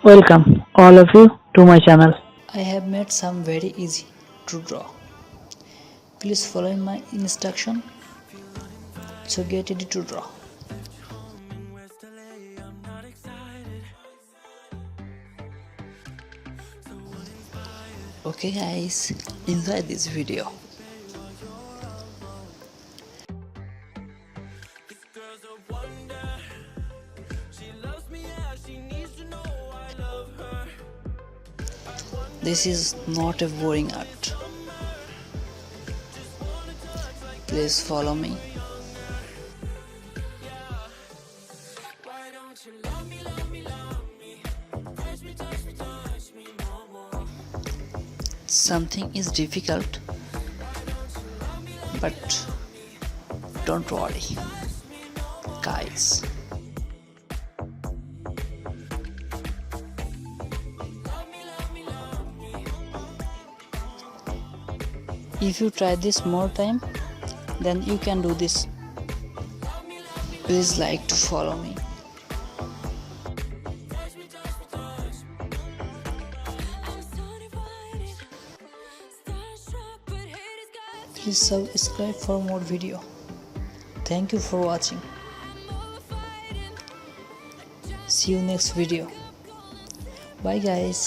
Welcome all of you to my channel. I have made some very easy to draw. Please follow my instruction. So get ready to draw. Okay guys, enjoy this video. This is not a boring art. Please follow me. Something is difficult, but don't worry, guys. If you try this more time, then you can do this. Please like to follow me. Please subscribe for more video. Thank you for watching. See you next video. Bye guys.